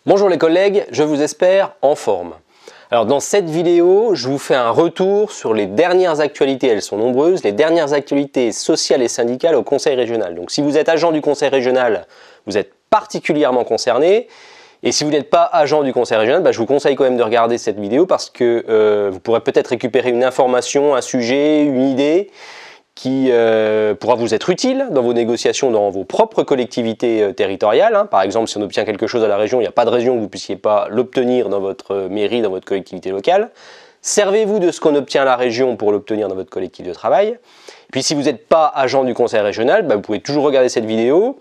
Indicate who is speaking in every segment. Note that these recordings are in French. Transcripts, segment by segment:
Speaker 1: Bonjour les collègues, je vous espère en forme. Alors dans cette vidéo, je vous fais un retour sur les dernières actualités, elles sont nombreuses, les dernières actualités sociales et syndicales au Conseil régional. Donc si vous êtes agent du Conseil régional, vous êtes particulièrement concerné. Et si vous n'êtes pas agent du Conseil régional, je vous conseille quand même de regarder cette vidéo parce que vous pourrez peut-être récupérer une information, un sujet, une idée qui pourra vous être utile dans vos négociations dans vos propres collectivités territoriales. Par exemple, si on obtient quelque chose à la région, il n'y a pas de raison que vous ne puissiez pas l'obtenir dans votre mairie, dans votre collectivité locale. Servez-vous de ce qu'on obtient à la région pour l'obtenir dans votre collectif de travail. Et puis si vous n'êtes pas agent du Conseil régional, vous pouvez toujours regarder cette vidéo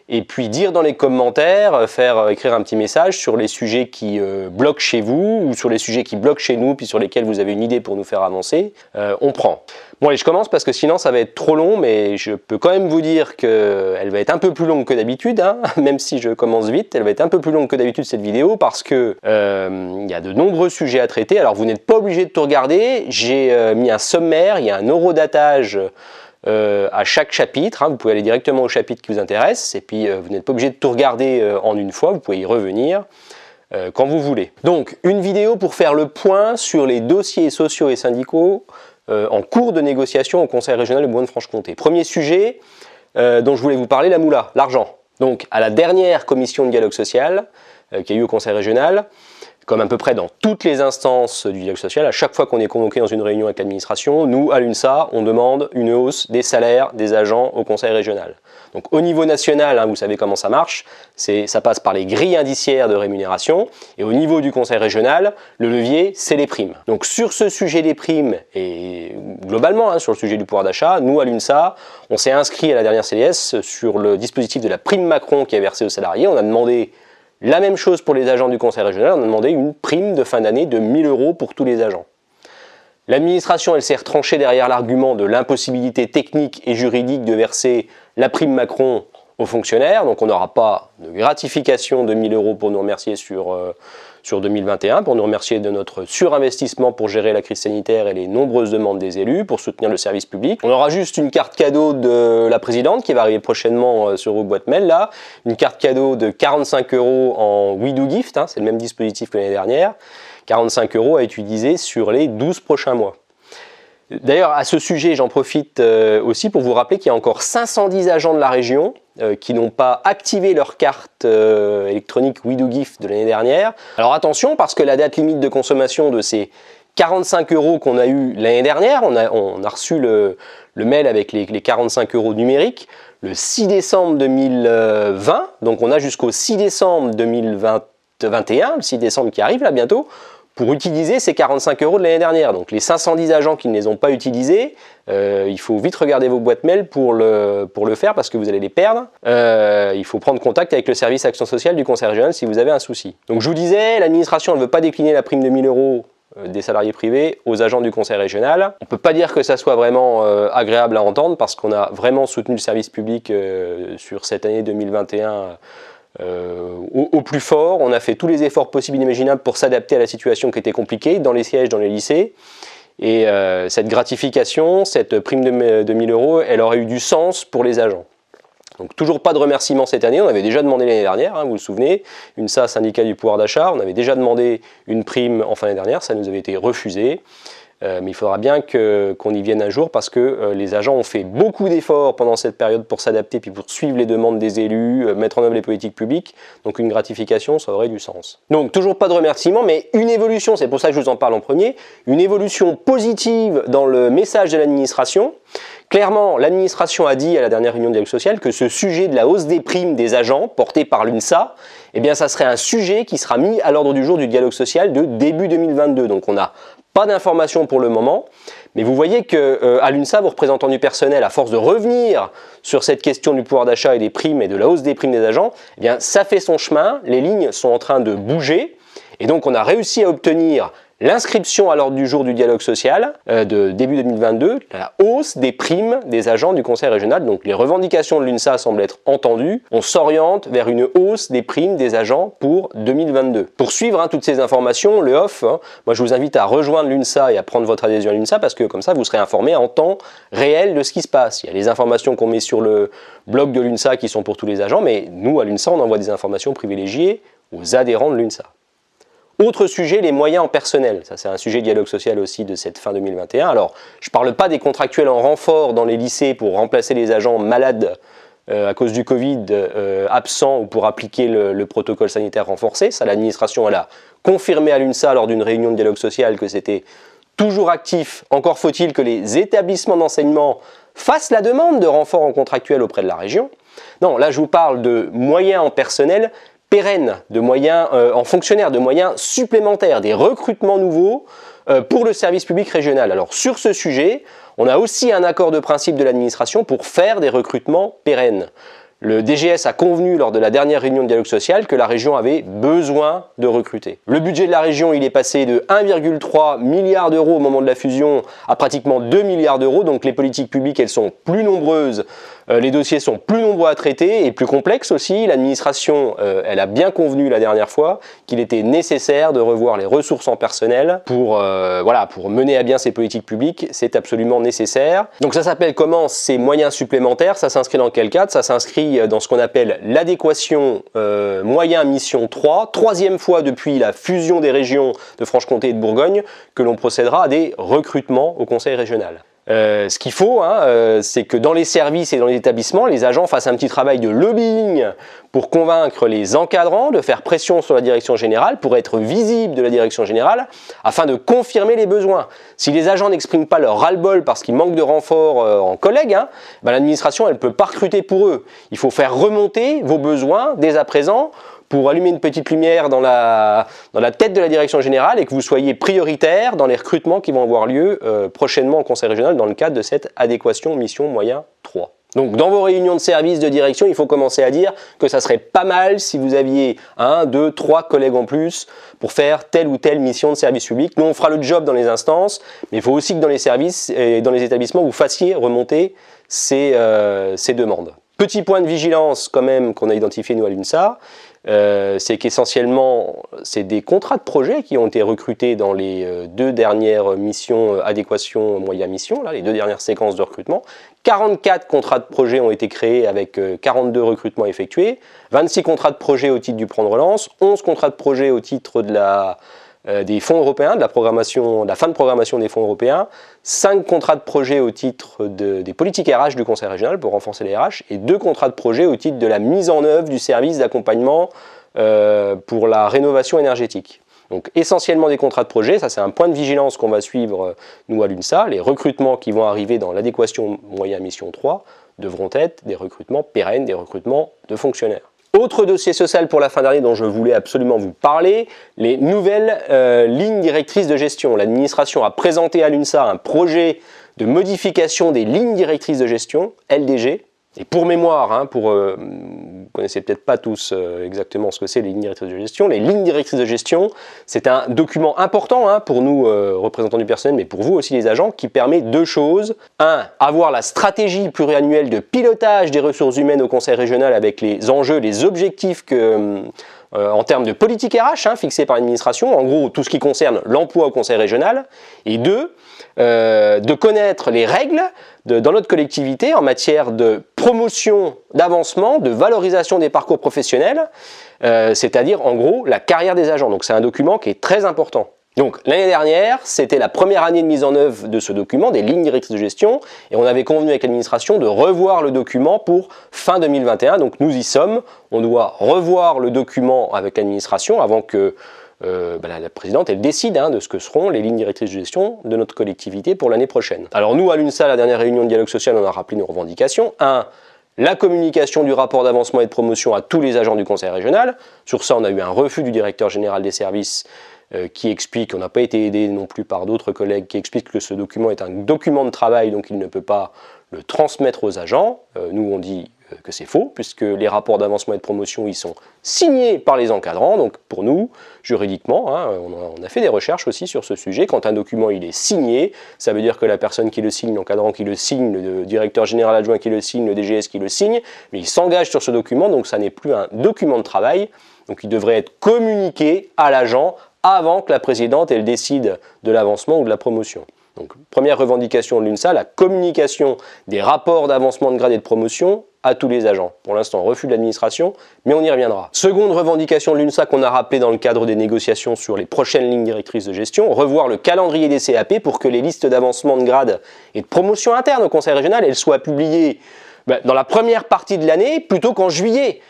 Speaker 1: et puis dire dans les commentaires, écrire un petit message sur les sujets qui bloquent chez vous ou sur les sujets qui bloquent chez nous puis sur lesquels vous avez une idée pour nous faire avancer. On prend. Bon allez, je commence parce que sinon ça va être trop long, mais je peux quand même vous dire qu'elle va être un peu plus longue que d'habitude, même si je commence vite, elle va être un peu plus longue que d'habitude cette vidéo parce que il y a de nombreux sujets à traiter. Alors vous n'êtes pas obligé de tout regarder, j'ai mis un sommaire, il y a un horodatage à chaque chapitre, vous pouvez aller directement au chapitre qui vous intéresse et puis vous n'êtes pas obligé de tout regarder en une fois, vous pouvez y revenir quand vous voulez. Donc une vidéo pour faire le point sur les dossiers sociaux et syndicaux en cours de négociation au Conseil régional de Bourgogne-Franche-Comté. Premier sujet dont je voulais vous parler, la moula, l'argent. Donc à la dernière commission de dialogue social qui a eu au Conseil régional, comme à peu près dans toutes les instances du dialogue social, à chaque fois qu'on est convoqué dans une réunion avec l'administration, nous, à l'UNSA, on demande une hausse des salaires des agents au Conseil régional. Donc au niveau national, vous savez comment ça marche, ça passe par les grilles indiciaires de rémunération, et au niveau du Conseil régional, le levier, c'est les primes. Donc sur ce sujet des primes, et globalement sur le sujet du pouvoir d'achat, nous, à l'UNSA, on s'est inscrit à la dernière CDS sur le dispositif de la prime Macron qui est versée aux salariés. On a demandé la même chose pour les agents du Conseil régional, on a demandé une prime de fin d'année de 1 000 € pour tous les agents. L'administration, elle s'est retranchée derrière l'argument de l'impossibilité technique et juridique de verser la prime Macron aux fonctionnaires, donc on n'aura pas de gratification de 1 000 € pour nous remercier sur 2021, pour nous remercier de notre surinvestissement pour gérer la crise sanitaire et les nombreuses demandes des élus, pour soutenir le service public. On aura juste une carte cadeau de la présidente qui va arriver prochainement sur vos boîtes mail, là, une carte cadeau de 45 € en We Do Gift, c'est le même dispositif que l'année dernière, 45 € à utiliser sur les 12 prochains mois. D'ailleurs, à ce sujet, j'en profite aussi pour vous rappeler qu'il y a encore 510 agents de la région qui n'ont pas activé leur carte électronique We Do Gift de l'année dernière. Alors attention, parce que la date limite de consommation de ces 45 € qu'on a eu l'année dernière, on a reçu le mail avec les 45 € numériques le 6 décembre 2020, donc on a jusqu'au 6 décembre 2021, le 6 décembre qui arrive là bientôt, pour utiliser ces 45 € de l'année dernière. Donc les 510 agents qui ne les ont pas utilisés, il faut vite regarder vos boîtes mail pour le faire parce que vous allez les perdre. Il faut prendre contact avec le service action sociale du Conseil régional si vous avez un souci. Donc je vous disais, l'administration ne veut pas décliner la prime de 1 000 € des salariés privés aux agents du Conseil régional. On ne peut pas dire que ça soit vraiment agréable à entendre parce qu'on a vraiment soutenu le service public sur cette année 2021 au plus fort. On a fait tous les efforts possibles et imaginables pour s'adapter à la situation qui était compliquée dans les sièges, dans les lycées. Et cette gratification, cette prime de 1 000 €, elle aurait eu du sens pour les agents. Donc toujours pas de remerciement cette année, on avait déjà demandé l'année dernière, vous vous souvenez, UNSA, syndicat du pouvoir d'achat, on avait déjà demandé une prime en fin d'année dernière, ça nous avait été refusé. Mais il faudra bien qu'on y vienne un jour parce que les agents ont fait beaucoup d'efforts pendant cette période pour s'adapter puis pour suivre les demandes des élus, mettre en œuvre les politiques publiques. Donc une gratification, ça aurait du sens. Donc toujours pas de remerciement, mais une évolution, c'est pour ça que je vous en parle en premier, une évolution positive dans le message de l'administration. Clairement, l'administration a dit à la dernière réunion de dialogue social que ce sujet de la hausse des primes des agents porté par l'UNSA, ça serait un sujet qui sera mis à l'ordre du jour du dialogue social de début 2022. Donc on n'a pas d'informations pour le moment, mais vous voyez qu'à l'UNSA, vos représentants du personnel, à force de revenir sur cette question du pouvoir d'achat et des primes et de la hausse des primes des agents, ça fait son chemin, les lignes sont en train de bouger, et donc on a réussi à obtenir l'inscription à l'ordre du jour du dialogue social de début 2022, la hausse des primes des agents du Conseil régional. Donc les revendications de l'UNSA semblent être entendues. On s'oriente vers une hausse des primes des agents pour 2022. Pour suivre toutes ces informations, le off, moi je vous invite à rejoindre l'UNSA et à prendre votre adhésion à l'UNSA parce que comme ça vous serez informé en temps réel de ce qui se passe. Il y a les informations qu'on met sur le blog de l'UNSA qui sont pour tous les agents, mais nous à l'UNSA on envoie des informations privilégiées aux adhérents de l'UNSA. Autre sujet, les moyens en personnel. Ça, c'est un sujet de dialogue social aussi de cette fin 2021. Alors, je ne parle pas des contractuels en renfort dans les lycées pour remplacer les agents malades à cause du Covid, absents ou pour appliquer le protocole sanitaire renforcé. Ça, l'administration, elle a confirmé à l'UNSA lors d'une réunion de dialogue social que c'était toujours actif. Encore faut-il que les établissements d'enseignement fassent la demande de renfort en contractuel auprès de la région. Non, là, je vous parle de moyens en personnel pérennes, de moyens en fonctionnaires, de moyens supplémentaires, des recrutements nouveaux pour le service public régional. Alors sur ce sujet, on a aussi un accord de principe de l'administration pour faire des recrutements pérennes. Le DGS a convenu lors de la dernière réunion de dialogue social que la région avait besoin de recruter. Le budget de la région, il est passé de 1,3 milliard d'euros au moment de la fusion à pratiquement 2 milliards d'euros, donc les politiques publiques, elles sont plus nombreuses, les dossiers sont plus nombreux à traiter et plus complexes aussi. L'administration, elle a bien convenu la dernière fois qu'il était nécessaire de revoir les ressources en personnel pour mener à bien ces politiques publiques. C'est absolument nécessaire. Donc ça s'appelle comment ces moyens supplémentaires? Ça s'inscrit dans quel cadre? Ça s'inscrit dans ce qu'on appelle l'adéquation moyens mission 3, troisième fois depuis la fusion des régions de Franche-Comté et de Bourgogne que l'on procédera à des recrutements au conseil régional. Ce qu'il faut, c'est que dans les services et dans les établissements, les agents fassent un petit travail de lobbying pour convaincre les encadrants de faire pression sur la direction générale pour être visibles de la direction générale afin de confirmer les besoins. Si les agents n'expriment pas leur ras-le-bol parce qu'ils manquent de renfort en collègues, l'administration elle ne peut pas recruter pour eux. Il faut faire remonter vos besoins dès à présent pour allumer une petite lumière dans la tête de la direction générale et que vous soyez prioritaire dans les recrutements qui vont avoir lieu prochainement au conseil régional dans le cadre de cette adéquation mission moyen 3. Donc dans vos réunions de service de direction, il faut commencer à dire que ça serait pas mal si vous aviez 1, 2, 3 collègues en plus pour faire telle ou telle mission de service public. Nous on fera le job dans les instances, mais il faut aussi que dans les services et dans les établissements vous fassiez remonter ces demandes. Petit point de vigilance quand même qu'on a identifié nous à l'UNSA, c'est qu'essentiellement c'est des contrats de projet qui ont été recrutés dans les 2 dernières missions adéquation moyen mission, là, les 2 dernières séquences de recrutement. 44 contrats de projet ont été créés avec 42 recrutements effectués, 26 contrats de projet au titre du plan de relance, 11 contrats de projet au titre de des fonds européens, de la fin de programmation des fonds européens, 5 contrats de projet au titre des politiques RH du conseil régional pour renforcer les RH et 2 contrats de projet au titre de la mise en œuvre du service d'accompagnement pour la rénovation énergétique. Donc essentiellement des contrats de projet, ça c'est un point de vigilance qu'on va suivre nous à l'UNSA. Les recrutements qui vont arriver dans l'adéquation moyen mission 3 devront être des recrutements pérennes, des recrutements de fonctionnaires. Autre dossier social pour la fin d'année dont je voulais absolument vous parler, les nouvelles lignes directrices de gestion. L'administration a présenté à l'UNSA un projet de modification des lignes directrices de gestion, LDG. Et pour mémoire, vous ne connaissez peut-être pas tous exactement ce que c'est les lignes directrices de gestion. Les lignes directrices de gestion, c'est un document important pour nous, représentants du personnel, mais pour vous aussi les agents, qui permet 2 choses. 1. Avoir la stratégie pluriannuelle de pilotage des ressources humaines au conseil régional avec les enjeux, les objectifs en termes de politique RH fixés par l'administration, en gros tout ce qui concerne l'emploi au conseil régional. Et 2. De connaître les règles dans notre collectivité en matière de promotion, d'avancement, de valorisation des parcours professionnels, c'est-à-dire en gros la carrière des agents. Donc c'est un document qui est très important. Donc l'année dernière, c'était la première année de mise en œuvre de ce document, des lignes directrices de gestion, et on avait convenu avec l'administration de revoir le document pour fin 2021. Donc nous y sommes, on doit revoir le document avec l'administration avant que la présidente elle décide de ce que seront les lignes directrices de gestion de notre collectivité pour l'année prochaine. Alors nous à l'UNSA, la dernière réunion de dialogue social, on a rappelé nos revendications. 1. La communication du rapport d'avancement et de promotion à tous les agents du conseil régional. Sur ça on a eu un refus du directeur général des services qui explique, on n'a pas été aidé non plus par d'autres collègues, qui expliquent que ce document est un document de travail, donc il ne peut pas le transmettre aux agents. Nous on dit que c'est faux, puisque les rapports d'avancement et de promotion, ils sont signés par les encadrants. Donc pour nous, juridiquement, on a fait des recherches aussi sur ce sujet. Quand un document il est signé, ça veut dire que la personne qui le signe, l'encadrant qui le signe, le directeur général adjoint qui le signe, le DGS qui le signe, mais il s'engage sur ce document, donc ça n'est plus un document de travail. Donc il devrait être communiqué à l'agent avant que la présidente elle décide de l'avancement ou de la promotion. Donc première revendication de l'UNSA, la communication des rapports d'avancement de grade et de promotion à tous les agents. Pour l'instant, refus de l'administration, mais on y reviendra. Seconde revendication de l'UNSA qu'on a rappelée dans le cadre des négociations sur les prochaines lignes directrices de gestion, revoir le calendrier des CAP pour que les listes d'avancement de grade et de promotion interne au conseil régional, elles soient publiées dans la première partie de l'année plutôt qu'en juillet.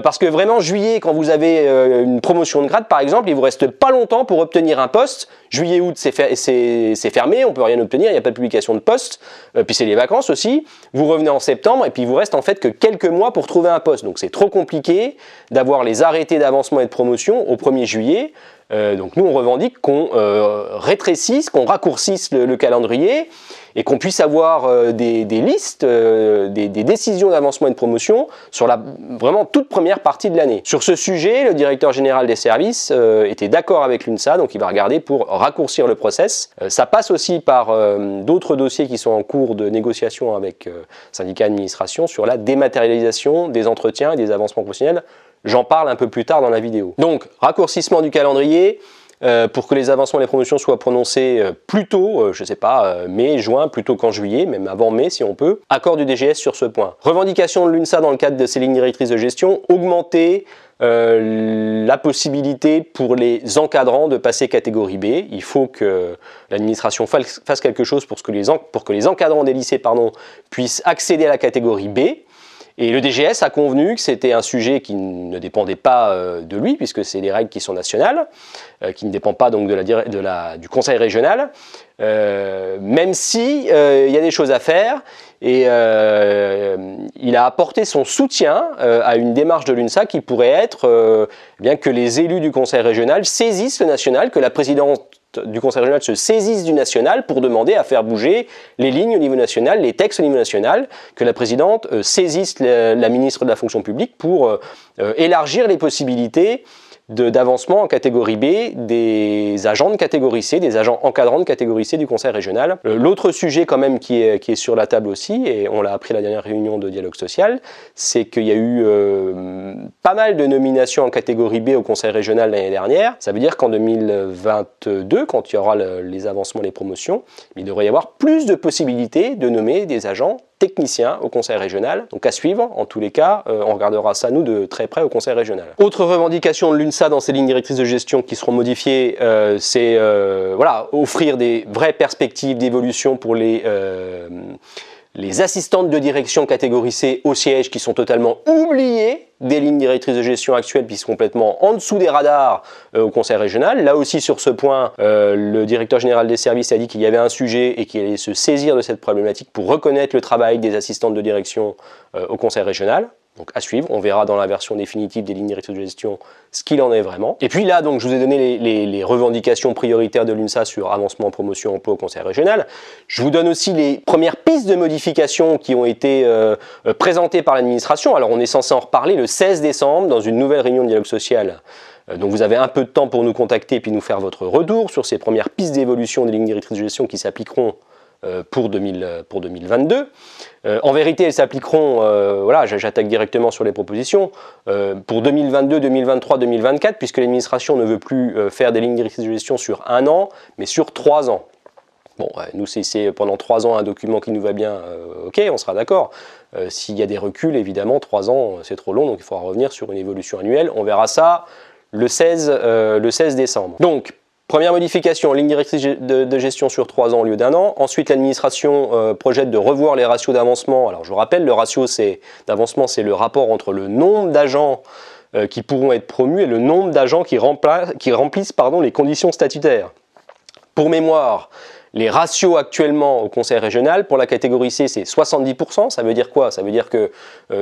Speaker 1: Parce que vraiment, juillet, quand vous avez une promotion de grade, par exemple, il vous reste pas longtemps pour obtenir un poste. Juillet, août, c'est fermé, on peut rien obtenir, il n'y a pas de publication de poste. Puis c'est les vacances aussi. Vous revenez en septembre et puis il vous reste en fait que quelques mois pour trouver un poste. Donc c'est trop compliqué d'avoir les arrêtés d'avancement et de promotion au 1er juillet. Donc nous, on revendique qu'on rétrécisse, qu'on raccourcisse le calendrier et qu'on puisse avoir des listes, des décisions d'avancement et de promotion sur la vraiment toute première partie de l'année. Sur ce sujet, le directeur général des services était d'accord avec l'UNSA, donc il va regarder pour raccourcir le process. Ça passe aussi par d'autres dossiers qui sont en cours de négociation avec syndicats d'administration sur la dématérialisation des entretiens et des avancements professionnels. J'en parle un peu plus tard dans la vidéo. Donc, raccourcissement du calendrier pour que les avancements et les promotions soient prononcés plus tôt, je ne sais pas, mai, juin, plutôt qu'en juillet, même avant mai si on peut. Accord du DGS sur ce point. Revendication de l'UNSA dans le cadre de ses lignes directrices de gestion, augmenter la possibilité pour les encadrants de passer catégorie B. Il faut que l'administration fasse quelque chose pour que les encadrants des lycées puissent accéder à la catégorie B. Et le DGS a convenu que c'était un sujet qui ne dépendait pas de lui, puisque c'est des règles qui sont nationales, qui ne dépendent pas donc du conseil régional, même si il y a des choses à faire. Et il a apporté son soutien à une démarche de l'UNSA qui pourrait être bien que les élus du conseil régional saisissent le national, que la présidente du conseil régional se saisisse du national pour demander à faire bouger les lignes au niveau national, les textes au niveau national, que la présidente saisisse la ministre de la fonction publique pour élargir les possibilités d'avancement en catégorie B des agents de catégorie C, des agents encadrants de catégorie C du conseil régional. L'autre sujet quand même qui est sur la table aussi, et on l'a appris à la dernière réunion de dialogue social, c'est qu'il y a eu pas mal de nominations en catégorie B au conseil régional l'année dernière. Ça veut dire qu'en 2022, quand il y aura les avancements, les promotions, il devrait y avoir plus de possibilités de nommer des agents technicien au conseil régional, donc à suivre. En tous les cas, on regardera ça nous de très près au conseil régional. Autre revendication de l'UNSA dans ses lignes directrices de gestion qui seront modifiées, c'est voilà, offrir des vraies perspectives d'évolution pour les assistantes de direction catégorie C au siège qui sont totalement oubliées des lignes directrices de gestion actuelles puis sont complètement en dessous des radars au conseil régional. Là aussi sur ce point, le directeur général des services a dit qu'il y avait un sujet et qu'il allait se saisir de cette problématique pour reconnaître le travail des assistantes de direction au conseil régional. Donc à suivre, on verra dans la version définitive des lignes directrices de gestion ce qu'il en est vraiment. Et puis là, donc, je vous ai donné les revendications prioritaires de l'UNSA sur avancement, promotion, emploi au conseil régional. Je vous donne aussi les premières pistes de modification qui ont été présentées par l'administration. Alors on est censé en reparler le 16 décembre dans une nouvelle réunion de dialogue social. Donc vous avez un peu de temps pour nous contacter et puis nous faire votre retour sur ces premières pistes d'évolution des lignes directrices de gestion qui s'appliqueront pour 2022. En vérité, elles s'appliqueront, voilà, j'attaque directement sur les propositions, pour 2022, 2023, 2024, puisque l'administration ne veut plus faire des lignes directrices de gestion sur 1 an, mais sur 3 ans. Bon, nous, c'est pendant 3 ans un document qui nous va bien, ok, on sera d'accord. S'il y a des reculs, évidemment, 3 ans, c'est trop long, donc il faudra revenir sur une évolution annuelle. On verra ça le 16 décembre. Donc, première modification, ligne directrice de gestion sur 3 ans au lieu d'1 an. Ensuite, l'administration projette de revoir les ratios d'avancement. Alors, je vous rappelle, le ratio d'avancement, c'est le rapport entre le nombre d'agents qui pourront être promus et le nombre d'agents qui remplissent les conditions statutaires. Pour mémoire, les ratios actuellement au conseil régional, pour la catégorie C, c'est 70%. Ça veut dire quoi? Ça veut dire que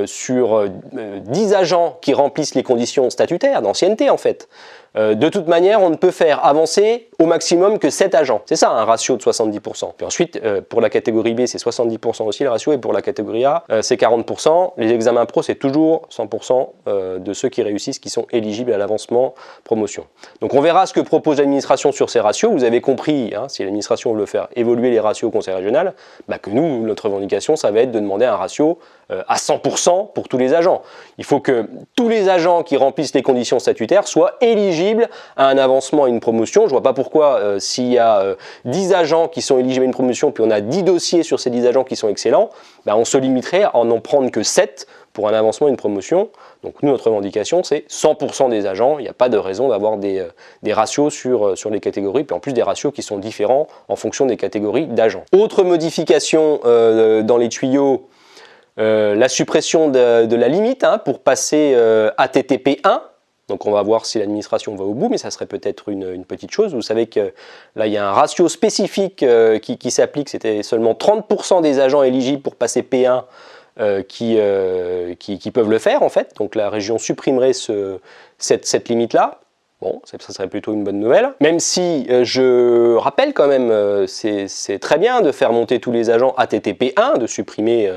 Speaker 1: sur 10 agents qui remplissent les conditions statutaires, d'ancienneté en fait, de toute manière, on ne peut faire avancer au maximum que 7 agents. C'est ça, un ratio de 70%. Puis ensuite, pour la catégorie B, c'est 70% aussi le ratio, et pour la catégorie A, c'est 40%. Les examens pro, c'est toujours 100% de ceux qui réussissent qui sont éligibles à l'avancement promotion. Donc on verra ce que propose l'administration sur ces ratios. Vous avez compris, hein, si l'administration veut faire évoluer les ratios au conseil régional, que nous, notre revendication, ça va être de demander un ratio à 100% pour tous les agents. Il faut que tous les agents qui remplissent les conditions statutaires soient éligibles à un avancement, à une promotion. Je ne vois pas pourquoi s'il y a 10 agents qui sont éligibles à une promotion, puis on a 10 dossiers sur ces 10 agents qui sont excellents, ben on se limiterait à n'en prendre que 7 pour un avancement, une promotion. Donc nous, notre revendication, c'est 100% des agents. Il n'y a pas de raison d'avoir des ratios sur les catégories, puis en plus des ratios qui sont différents en fonction des catégories d'agents. Autre modification dans les tuyaux, la suppression de la limite pour passer à TTP 1. Donc on va voir si l'administration va au bout, mais ça serait peut-être une petite chose. Vous savez que là, il y a un ratio spécifique qui s'applique. C'était seulement 30% des agents éligibles pour passer P1 qui peuvent le faire en fait. Donc la région supprimerait cette limite-là. Bon, ça serait plutôt une bonne nouvelle. Même si je rappelle quand même, c'est très bien de faire monter tous les agents à TTP 1, de supprimer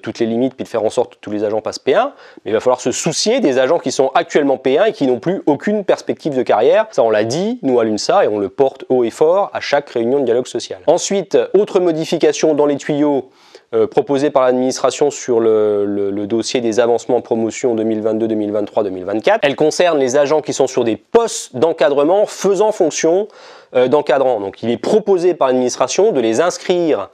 Speaker 1: toutes les limites puis de faire en sorte que tous les agents passent P1. Mais il va falloir se soucier des agents qui sont actuellement P1 et qui n'ont plus aucune perspective de carrière. Ça, on l'a dit, nous à l'UNSA, et on le porte haut et fort à chaque réunion de dialogue social. Ensuite, autre modification dans les tuyaux, proposé par l'administration sur le dossier des avancements en promotion 2022, 2023, 2024. Elle concerne les agents qui sont sur des postes d'encadrement faisant fonction d'encadrant. Donc il est proposé par l'administration de les inscrire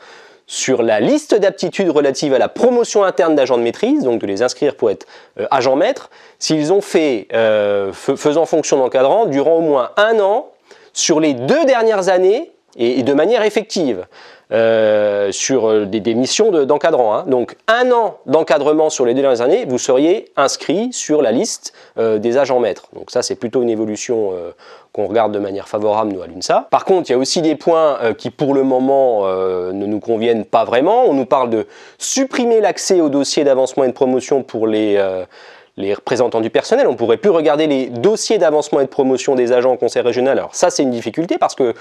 Speaker 1: sur la liste d'aptitudes relatives à la promotion interne d'agents de maîtrise, donc de les inscrire pour être agents maîtres, s'ils ont fait faisant fonction d'encadrant durant au moins 1 an sur les 2 dernières années et de manière effective. Sur des missions d'encadrant. Donc 1 an d'encadrement sur les 2 dernières années, vous seriez inscrit sur la liste des agents maîtres. Donc ça, c'est plutôt une évolution qu'on regarde de manière favorable, nous, à l'UNSA. Par contre, il y a aussi des points qui, pour le moment, ne nous conviennent pas vraiment. On nous parle de supprimer l'accès au dossier d'avancement et de promotion pour les représentants du personnel. On ne pourrait plus regarder les dossiers d'avancement et de promotion des agents au conseil régional. Alors ça, c'est une difficulté parce que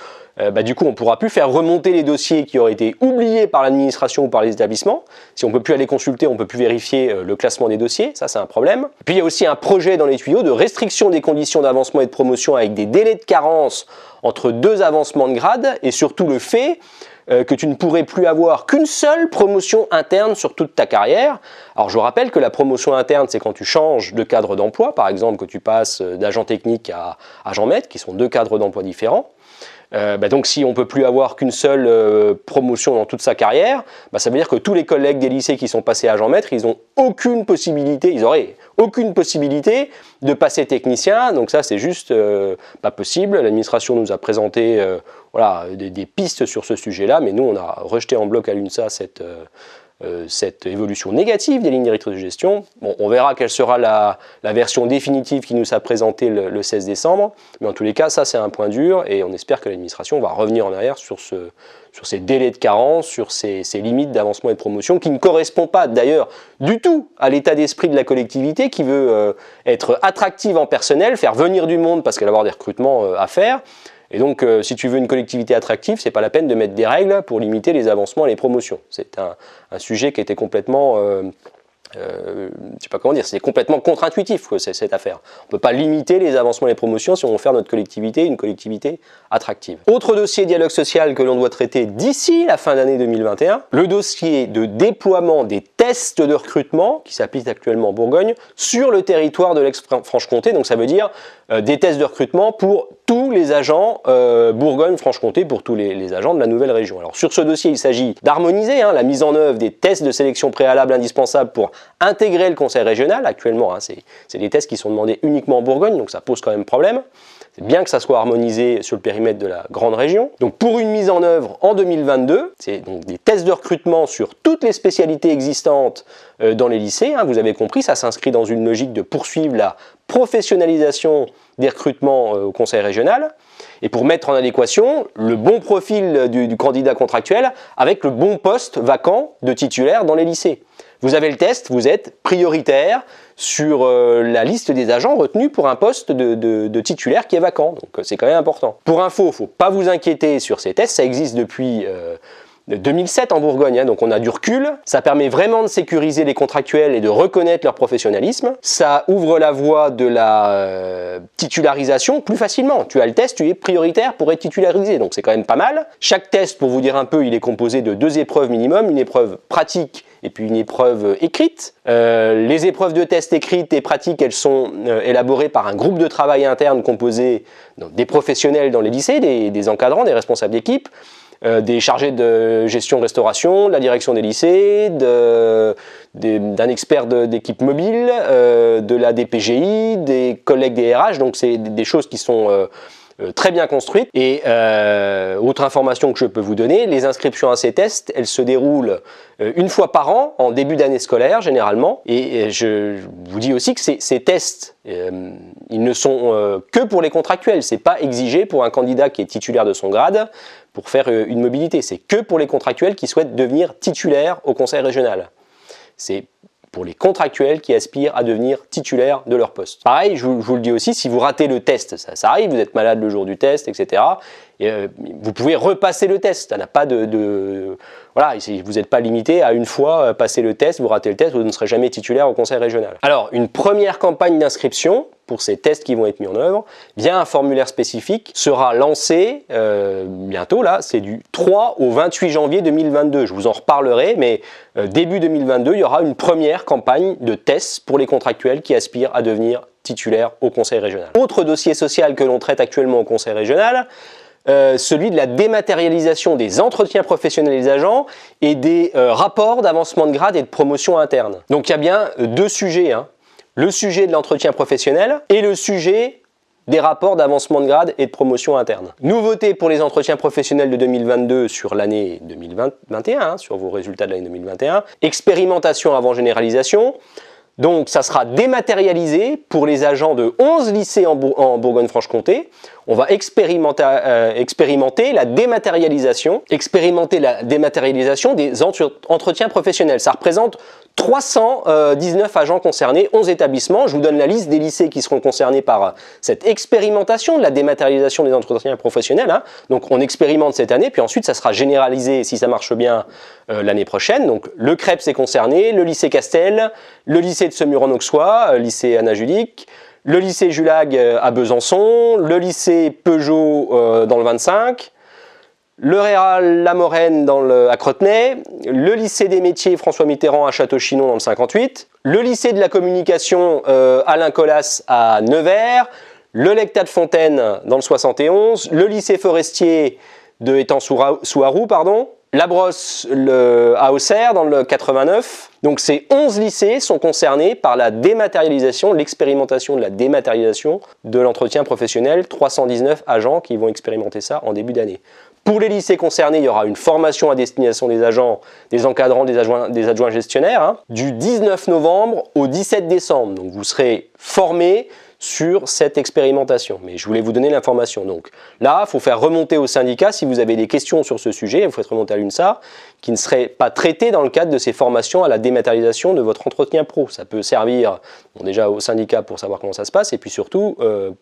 Speaker 1: du coup, on ne pourra plus faire remonter les dossiers qui auraient été oubliés par l'administration ou par les établissements. Si on ne peut plus aller consulter, on ne peut plus vérifier le classement des dossiers. Ça, c'est un problème. Puis, il y a aussi un projet dans les tuyaux de restriction des conditions d'avancement et de promotion avec des délais de carence entre 2 avancements de grade et surtout le fait que tu ne pourrais plus avoir qu'une seule promotion interne sur toute ta carrière. Alors je rappelle que la promotion interne, c'est quand tu changes de cadre d'emploi, par exemple que tu passes d'agent technique à agent maître, qui sont 2 cadres d'emploi différents. Donc si on ne peut plus avoir qu'une seule promotion dans toute sa carrière, ça veut dire que tous les collègues des lycées qui sont passés agent maître, ils auraient aucune possibilité de passer technicien. Donc ça, c'est juste pas possible. L'administration nous a présenté des pistes sur ce sujet-là, mais nous, on a rejeté en bloc à l'UNSA cette évolution négative des lignes directrices de gestion. Bon, on verra quelle sera la version définitive qui nous a présentée le 16 décembre, mais en tous les cas, ça c'est un point dur et on espère que l'administration va revenir en arrière sur ces délais de carence, sur ces limites d'avancement et de promotion qui ne correspondent pas d'ailleurs du tout à l'état d'esprit de la collectivité qui veut être attractive en personnel, faire venir du monde parce qu'elle va avoir des recrutements à faire. Et donc, si tu veux une collectivité attractive, c'est pas la peine de mettre des règles pour limiter les avancements et les promotions. C'est un sujet qui était complètement, je sais pas comment dire, c'est complètement contre-intuitif cette affaire. On peut pas limiter les avancements et les promotions si on veut faire notre collectivité une collectivité attractive. Autre dossier dialogue social que l'on doit traiter d'ici la fin d'année 2021, le dossier de déploiement des tests de recrutement qui s'appliquent actuellement en Bourgogne sur le territoire de l'Aix-Franche-Comté. Donc ça veut dire des tests de recrutement pour tous les agents Bourgogne-Franche-Comté, pour tous les agents de la nouvelle région. Alors sur ce dossier, il s'agit d'harmoniser la mise en œuvre des tests de sélection préalable indispensables pour intégrer le conseil régional. Actuellement, c'est des tests qui sont demandés uniquement en Bourgogne, donc ça pose quand même problème. C'est bien que ça soit harmonisé sur le périmètre de la grande région. Donc pour une mise en œuvre en 2022, c'est donc des tests de recrutement sur toutes les spécialités existantes dans les lycées. Vous avez compris, ça s'inscrit dans une logique de poursuivre la professionnalisation des recrutements au conseil régional et pour mettre en adéquation le bon profil du candidat contractuel avec le bon poste vacant de titulaire dans les lycées. Vous avez le test, vous êtes prioritaire sur la liste des agents retenus pour un poste de titulaire qui est vacant. Donc c'est quand même important. Pour info, il ne faut pas vous inquiéter sur ces tests, ça existe depuis 2007 en Bourgogne, hein, donc on a du recul. Ça permet vraiment de sécuriser les contractuels et de reconnaître leur professionnalisme. Ça ouvre la voie de la titularisation plus facilement. Tu as le test, tu es prioritaire pour être titularisé, donc c'est quand même pas mal. Chaque test, pour vous dire un peu, il est composé de 2 épreuves minimum, une épreuve pratique et puis une épreuve écrite. Les épreuves de test écrites et pratiques, elles sont élaborées par un groupe de travail interne composé des professionnels dans les lycées, des encadrants, des responsables d'équipe, des chargés de gestion-restauration, de la direction des lycées, d'un expert d'équipe mobile, de la DPGI, des collègues des RH, donc c'est des choses qui sont très bien construites. Et autre information que je peux vous donner, les inscriptions à ces tests, elles se déroulent une fois par an, en début d'année scolaire généralement. Et je vous dis aussi que ces tests, ils ne sont que pour les contractuels. C'est pas exigé pour un candidat qui est titulaire de son grade pour faire une mobilité. C'est que pour les contractuels qui souhaitent devenir titulaires au conseil régional. C'est pour les contractuels qui aspirent à devenir titulaires de leur poste. Pareil, je vous le dis aussi, si vous ratez le test, ça arrive, vous êtes malade le jour du test, etc. Et, vous pouvez repasser le test. Ça n'a pas voilà, vous n'êtes pas limité à une fois passer le test, vous ratez le test, vous ne serez jamais titulaire au conseil régional. Alors, une première campagne d'inscription pour ces tests qui vont être mis en œuvre, via un formulaire spécifique, sera lancé bientôt, là, c'est du 3 au 28 janvier 2022. Je vous en reparlerai, mais début 2022, il y aura une première campagne de tests pour les contractuels qui aspirent à devenir titulaires au conseil régional. Autre dossier social que l'on traite actuellement au conseil régional, celui de la dématérialisation des entretiens professionnels des agents et des rapports d'avancement de grade et de promotion interne. Donc il y a bien 2 sujets, hein. Le sujet de l'entretien professionnel et le sujet des rapports d'avancement de grade et de promotion interne. Nouveauté pour les entretiens professionnels de 2022 sur l'année 2021, hein, sur vos résultats de l'année 2021, expérimentation avant généralisation. Donc ça sera dématérialisé pour les agents de 11 lycées en Bourgogne-Franche-Comté. On va expérimenter la dématérialisation des entretiens professionnels. Ça représente 319 agents concernés, 11 établissements. Je vous donne la liste des lycées qui seront concernés par cette expérimentation de la dématérialisation des entretiens professionnels, hein. Donc on expérimente cette année, puis ensuite ça sera généralisé, si ça marche bien, l'année prochaine. Donc le CREPS est concerné, le lycée Castel, le lycée de Semur-en-Auxois, lycée Anna Judic, le lycée Julag à Besançon, le lycée Peugeot dans le 25, le Réal La Moraine à Cretenay, le lycée des métiers François Mitterrand à Château-Chinon dans le 58, le lycée de la communication Alain Colas à Nevers, le Lectat de Fontaine dans le 71, le lycée forestier de Étang-sous-Harroux, pardon, la Brosse à Auxerre dans le 89. Donc ces 11 lycées sont concernés par la dématérialisation, l'expérimentation de la dématérialisation de l'entretien professionnel. 319 agents qui vont expérimenter ça en début d'année. Pour les lycées concernés, il y aura une formation à destination des agents, des encadrants, des adjoints gestionnaires, hein, du 19 novembre au 17 décembre. Donc vous serez formés sur cette expérimentation. Mais je voulais vous donner l'information. Donc là, il faut faire remonter au syndicat si vous avez des questions sur ce sujet, il faut faire remonter à l'UNSA, qui ne seraient pas traitées dans le cadre de ces formations à la dématérialisation de votre entretien pro. Ça peut servir déjà au syndicat pour savoir comment ça se passe, et puis surtout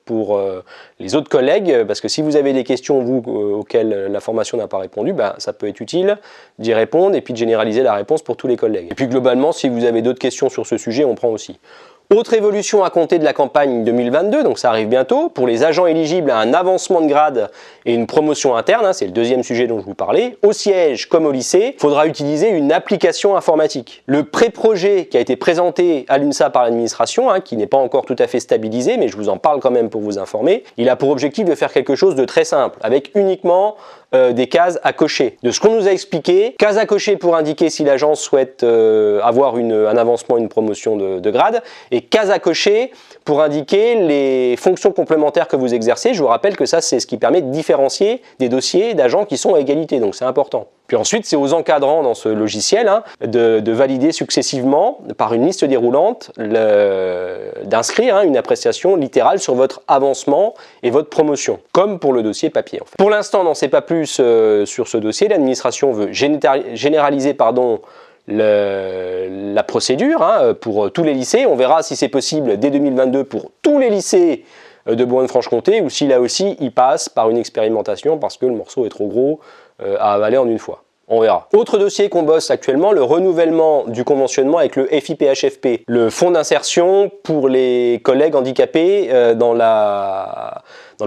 Speaker 1: pour les autres collègues, parce que si vous avez des questions, vous, auxquelles la formation n'a pas répondu, ça peut être utile d'y répondre et puis de généraliser la réponse pour tous les collègues. Et puis globalement, si vous avez d'autres questions sur ce sujet, on prend aussi. Autre évolution à compter de la campagne 2022, donc ça arrive bientôt, pour les agents éligibles à un avancement de grade et une promotion interne, hein, c'est le deuxième sujet dont je vous parlais, au siège comme au lycée, il faudra utiliser une application informatique. Le pré-projet qui a été présenté à l'UNSA par l'administration, hein, qui n'est pas encore tout à fait stabilisé, mais je vous en parle quand même pour vous informer, il a pour objectif de faire quelque chose de très simple, avec uniquement des cases à cocher. De ce qu'on nous a expliqué, cases à cocher pour indiquer si l'agent souhaite avoir un avancement, une promotion de grade, et cases à cocher pour indiquer les fonctions complémentaires que vous exercez. Je vous rappelle que ça, c'est ce qui permet de différencier des dossiers d'agents qui sont à égalité, donc c'est important. Puis ensuite, c'est aux encadrants dans ce logiciel de valider successivement, par une liste déroulante, d'inscrire une appréciation littérale sur votre avancement et votre promotion, comme pour le dossier papier. En fait. Pour l'instant, on n'en sait pas plus sur ce dossier. L'administration veut généraliser la procédure pour tous les lycées. On verra si c'est possible dès 2022 pour tous les lycées de Bourgogne-Franche-Comté, ou si là aussi, il passe par une expérimentation parce que le morceau est trop gros à avaler en une fois. On verra. Autre dossier qu'on bosse actuellement, le renouvellement du conventionnement avec le FIPHFP, le fonds d'insertion pour les collègues handicapés dans la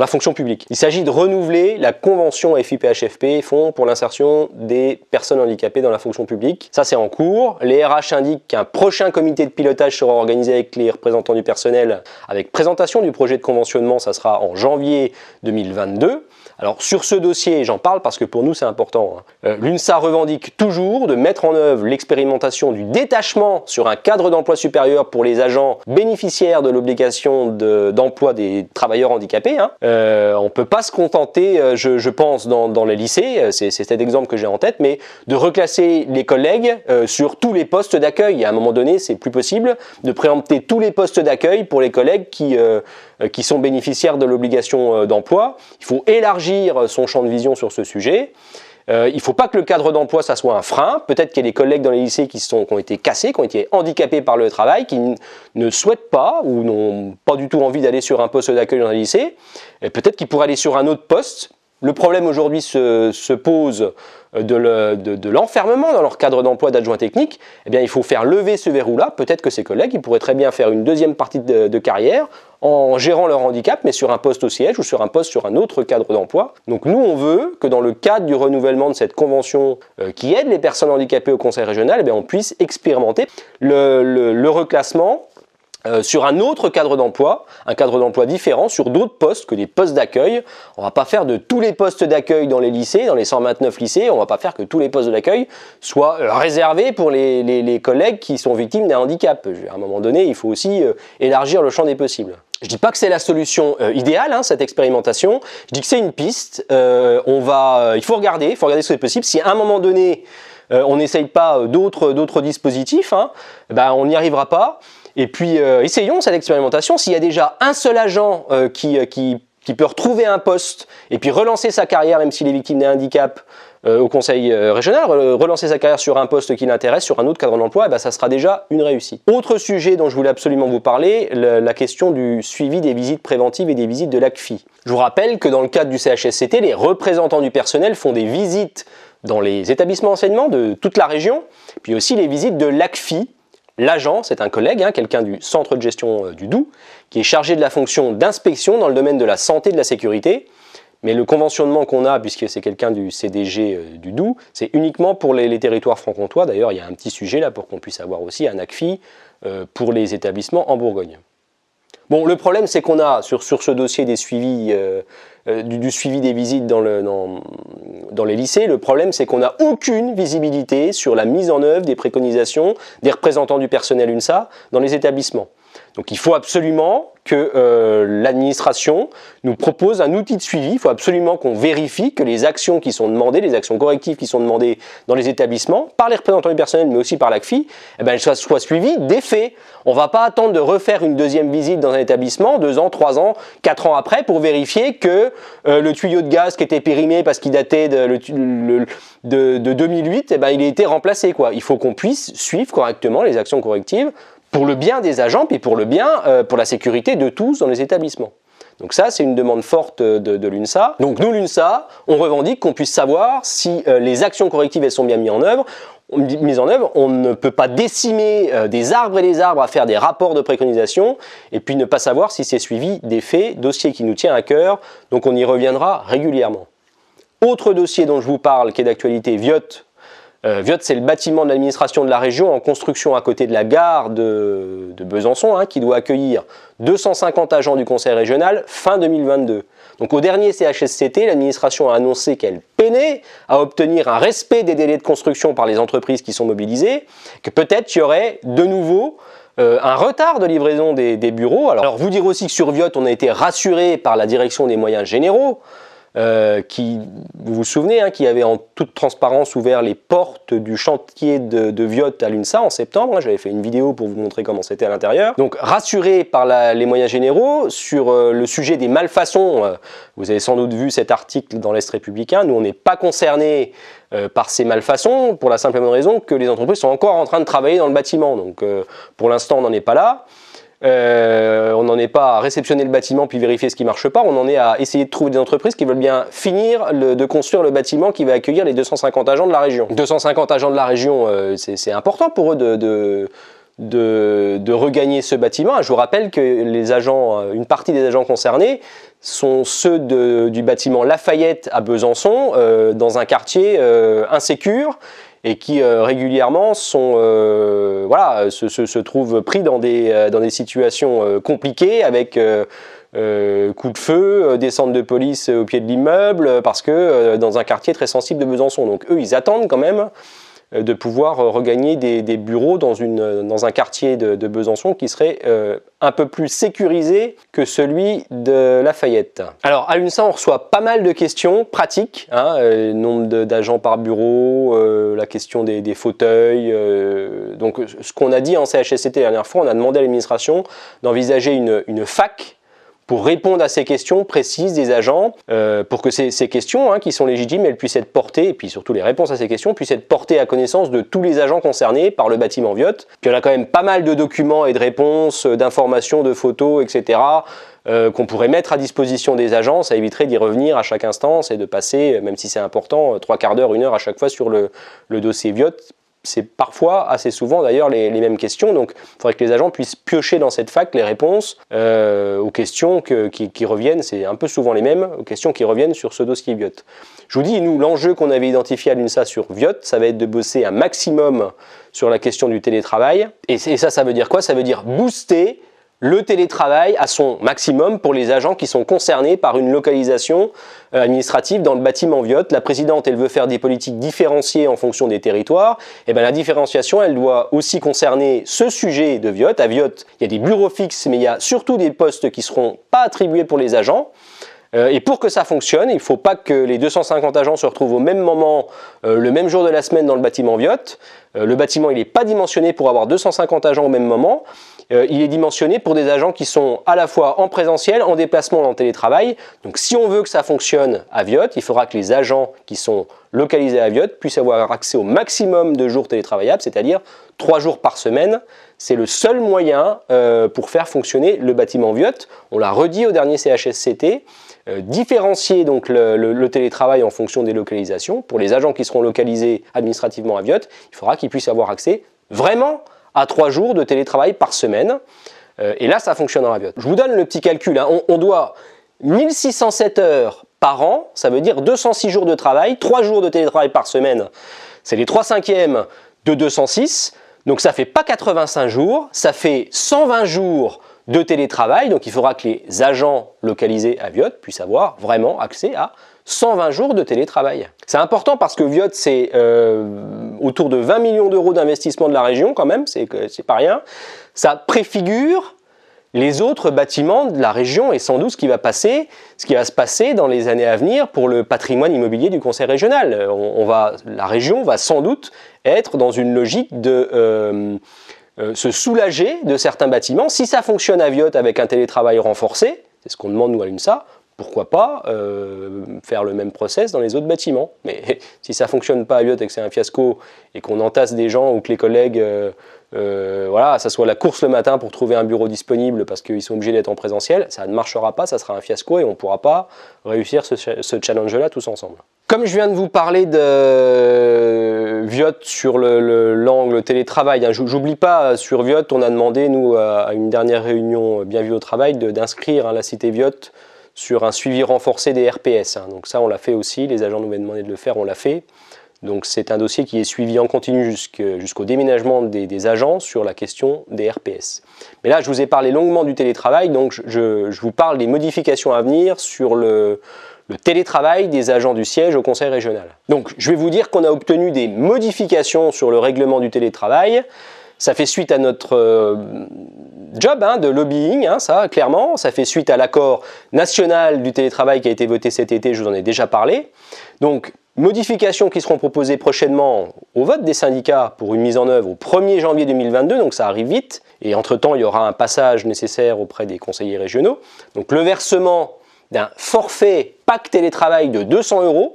Speaker 1: fonction publique. Il s'agit de renouveler la convention FIPHFP, Fonds pour l'insertion des personnes handicapées dans la fonction publique. Ça, c'est en cours. Les RH indiquent qu'un prochain comité de pilotage sera organisé avec les représentants du personnel avec présentation du projet de conventionnement. Ça sera en janvier 2022. Alors sur ce dossier, j'en parle parce que pour nous c'est important. L'UNSA revendique toujours de mettre en œuvre l'expérimentation du détachement sur un cadre d'emploi supérieur pour les agents bénéficiaires de l'obligation d'emploi des travailleurs handicapés. On ne peut pas se contenter, je pense, dans les lycées, c'est cet exemple que j'ai en tête, mais de reclasser les collègues sur tous les postes d'accueil. À un moment donné, c'est plus possible de préempter tous les postes d'accueil pour les collègues qui sont bénéficiaires de l'obligation d'emploi. Il faut élargir son champ de vision sur ce sujet. Il ne faut pas que le cadre d'emploi, ça soit un frein. Peut-être qu'il y a des collègues dans les lycées qui ont été cassés, qui ont été handicapés par le travail, qui ne souhaitent pas ou n'ont pas du tout envie d'aller sur un poste d'accueil dans un lycée. Peut-être qu'ils pourraient aller sur un autre poste. Le problème aujourd'hui se pose de l'enfermement dans leur cadre d'emploi d'adjoint technique. Eh bien, il faut faire lever ce verrou-là. Peut-être que ces collègues ils pourraient très bien faire une deuxième partie de carrière en gérant leur handicap, mais sur un poste au siège ou sur un poste sur un autre cadre d'emploi. Donc nous, on veut que dans le cadre du renouvellement de cette convention qui aide les personnes handicapées au conseil régional, eh bien, on puisse expérimenter le reclassement sur un autre cadre d'emploi, un cadre d'emploi différent, sur d'autres postes que des postes d'accueil. On ne va pas faire de tous les postes d'accueil dans les lycées, dans les 129 lycées, on ne va pas faire que tous les postes d'accueil soient réservés pour les collègues qui sont victimes d'un handicap. À un moment donné, il faut aussi élargir le champ des possibles. Je ne dis pas que c'est la solution idéale, cette expérimentation. Je dis que c'est une piste. Il faut regarder ce qui est possible. Si à un moment donné, on n'essaye pas d'autres dispositifs, on n'y arrivera pas. Et puis, essayons cette expérimentation. S'il y a déjà un seul agent qui peut retrouver un poste et puis relancer sa carrière, même s'il est victime d'un handicap, au conseil régional, relancer sa carrière sur un poste qui l'intéresse, sur un autre cadre d'emploi, ça sera déjà une réussite. Autre sujet dont je voulais absolument vous parler, la question du suivi des visites préventives et des visites de l'ACFI. Je vous rappelle que dans le cadre du CHSCT, les représentants du personnel font des visites dans les établissements d'enseignement de toute la région, puis aussi les visites de l'ACFI. L'agent, c'est un collègue, quelqu'un du centre de gestion du Doubs, qui est chargé de la fonction d'inspection dans le domaine de la santé et de la sécurité. Mais le conventionnement qu'on a, puisque c'est quelqu'un du CDG du Doubs, c'est uniquement pour les territoires franc-comtois. D'ailleurs, il y a un petit sujet là pour qu'on puisse avoir aussi un ACFI pour les établissements en Bourgogne. Bon, le problème, c'est qu'on a sur ce dossier des suivis, du suivi des visites dans les lycées, le problème, c'est qu'on n'a aucune visibilité sur la mise en œuvre des préconisations des représentants du personnel UNSA dans les établissements. Donc il faut absolument que l'administration nous propose un outil de suivi. Il faut absolument qu'on vérifie que les actions qui sont demandées, les actions correctives qui sont demandées dans les établissements, par les représentants du personnel, mais aussi par l'ACFI, elles soient suivies des faits. On ne va pas attendre de refaire une deuxième visite dans un établissement 2 ans, 3 ans, 4 ans après pour vérifier que le tuyau de gaz qui était périmé parce qu'il datait de 2008, il a été remplacé, quoi. Il faut qu'on puisse suivre correctement les actions correctives pour le bien des agents, puis pour la sécurité de tous dans les établissements. Donc ça, c'est une demande forte de l'UNSA. Donc nous, l'UNSA, on revendique qu'on puisse savoir si les actions correctives elles sont bien mises en œuvre. On ne peut pas décimer des arbres et des arbres à faire des rapports de préconisation et puis ne pas savoir si c'est suivi des faits, dossier qui nous tient à cœur, donc on y reviendra régulièrement. Autre dossier dont je vous parle, qui est d'actualité, Viotte. Viotte, c'est le bâtiment de l'administration de la région en construction à côté de la gare de Besançon, qui doit accueillir 250 agents du conseil régional fin 2022. Donc au dernier CHSCT, l'administration a annoncé qu'elle peinait à obtenir un respect des délais de construction par les entreprises qui sont mobilisées, que peut-être il y aurait de nouveau un retard de livraison des bureaux. Alors vous dire aussi que sur Viotte, on a été rassuré par la direction des moyens généraux, qui, vous vous souvenez, qui avait en toute transparence ouvert les portes du chantier de Viotte à l'UNSA en septembre. J'avais fait une vidéo pour vous montrer comment c'était à l'intérieur. Donc rassuré par les moyens généraux sur le sujet des malfaçons. Vous avez sans doute vu cet article dans l'Est républicain. Nous, on n'est pas concernés par ces malfaçons pour la simple et bonne raison que les entreprises sont encore en train de travailler dans le bâtiment. Donc pour l'instant, on n'en est pas là. On n'en est pas à réceptionner le bâtiment puis vérifier ce qui ne marche pas, on en est à essayer de trouver des entreprises qui veulent bien finir de construire le bâtiment qui va accueillir les 250 agents de la région. 250 agents de la région, c'est important pour eux de regagner ce bâtiment. Je vous rappelle que les agents, une partie des agents concernés sont ceux du bâtiment Lafayette à Besançon, dans un quartier insécure, et qui régulièrement se trouvent pris dans des situations compliquées avec coups de feu, descente de police au pied de l'immeuble, parce que dans un quartier très sensible de Besançon. Donc eux, ils attendent quand même de pouvoir regagner des bureaux dans un quartier de Besançon qui serait un peu plus sécurisé que celui de Lafayette. Alors à l'UNSA, on reçoit pas mal de questions pratiques, hein, nombre d'agents par bureau, la question des fauteuils. Donc ce qu'on a dit en CHSCT la dernière fois, on a demandé à l'administration d'envisager une fac pour répondre à ces questions précises des agents, pour que ces questions, hein, qui sont légitimes, elles puissent être portées, et puis surtout les réponses à ces questions, puissent être portées à connaissance de tous les agents concernés par le bâtiment Viotte. Puis on a quand même pas mal de documents et de réponses, d'informations, de photos, etc., qu'on pourrait mettre à disposition des agents. Ça éviterait d'y revenir à chaque instance et de passer, même si c'est important, 3/4 d'heure, 1 heure à chaque fois sur le dossier Viotte. C'est parfois, assez souvent d'ailleurs, les mêmes questions, donc il faudrait que les agents puissent piocher dans cette fac les réponses aux questions qui reviennent, c'est un peu souvent les mêmes, aux questions qui reviennent sur ce dossier Viotte. Je vous dis, nous, l'enjeu qu'on avait identifié à l'UNSA sur Viotte, ça va être de bosser un maximum sur la question du télétravail, et ça veut dire quoi? Ça veut dire booster le télétravail à son maximum pour les agents qui sont concernés par une localisation administrative dans le bâtiment Viotte. La présidente, elle veut faire des politiques différenciées en fonction des territoires. Et bien la différenciation, elle doit aussi concerner ce sujet de Viotte. À Viotte, il y a des bureaux fixes, mais il y a surtout des postes qui ne seront pas attribués pour les agents. Et pour que ça fonctionne, il ne faut pas que les 250 agents se retrouvent au même moment, le même jour de la semaine dans le bâtiment Viotte. Le bâtiment, il n'est pas dimensionné pour avoir 250 agents au même moment. Il est dimensionné pour des agents qui sont à la fois en présentiel, en déplacement, en télétravail. Donc si on veut que ça fonctionne à Viotte, il faudra que les agents qui sont localisés à Viotte puissent avoir accès au maximum de jours télétravaillables, c'est-à-dire 3 jours par semaine. C'est le seul moyen pour faire fonctionner le bâtiment Viotte. On l'a redit au dernier CHSCT. Différencier donc le télétravail en fonction des localisations. Pour les agents qui seront localisés administrativement à Viotte, il faudra qu'ils puissent avoir accès vraiment à 3 jours de télétravail par semaine. Et là, ça fonctionnera à Viotte. Je vous donne le petit calcul, hein. On doit 1607 heures par an, ça veut dire 206 jours de travail, 3 jours de télétravail par semaine. C'est les 3/5 de 206. Donc ça fait pas 85 jours, ça fait 120 jours de télétravail, donc il faudra que les agents localisés à Viotte puissent avoir vraiment accès à 120 jours de télétravail. C'est important parce que Viotte, c'est autour de 20 millions d'euros d'investissement de la région quand même, c'est pas rien. Ça préfigure les autres bâtiments de la région et sans doute ce qui va se passer dans les années à venir pour le patrimoine immobilier du conseil régional. La région va sans doute être dans une logique de se soulager de certains bâtiments. Si ça fonctionne à Viotte avec un télétravail renforcé, c'est ce qu'on demande nous à l'UNSA, pourquoi pas faire le même process dans les autres bâtiments. Mais si ça ne fonctionne pas à Viotte et que c'est un fiasco et qu'on entasse des gens ou que les collègues, ça soit la course le matin pour trouver un bureau disponible parce qu'ils sont obligés d'être en présentiel, ça ne marchera pas, ça sera un fiasco et on ne pourra pas réussir ce challenge-là tous ensemble. Comme je viens de vous parler de Viotte sur l'angle télétravail, hein, j'oublie pas, sur Viotte, on a demandé, nous, à une dernière réunion bien vue au travail, d'inscrire la cité Viotte sur un suivi renforcé des RPS. Hein. Donc ça, on l'a fait aussi, les agents nous avaient demandé de le faire, on l'a fait. Donc c'est un dossier qui est suivi en continu jusqu'au déménagement des agents sur la question des RPS. Mais là, je vous ai parlé longuement du télétravail, donc je vous parle des modifications à venir sur le télétravail des agents du siège au conseil régional. Donc je vais vous dire qu'on a obtenu des modifications sur le règlement du télétravail. Ça fait suite à notre job de lobbying, ça clairement. Ça fait suite à l'accord national du télétravail qui a été voté cet été, je vous en ai déjà parlé. Donc modifications qui seront proposées prochainement au vote des syndicats pour une mise en œuvre au 1er janvier 2022, donc ça arrive vite. Et entre-temps, il y aura un passage nécessaire auprès des conseillers régionaux. Donc le versement d'un forfait PAC télétravail de 200 €.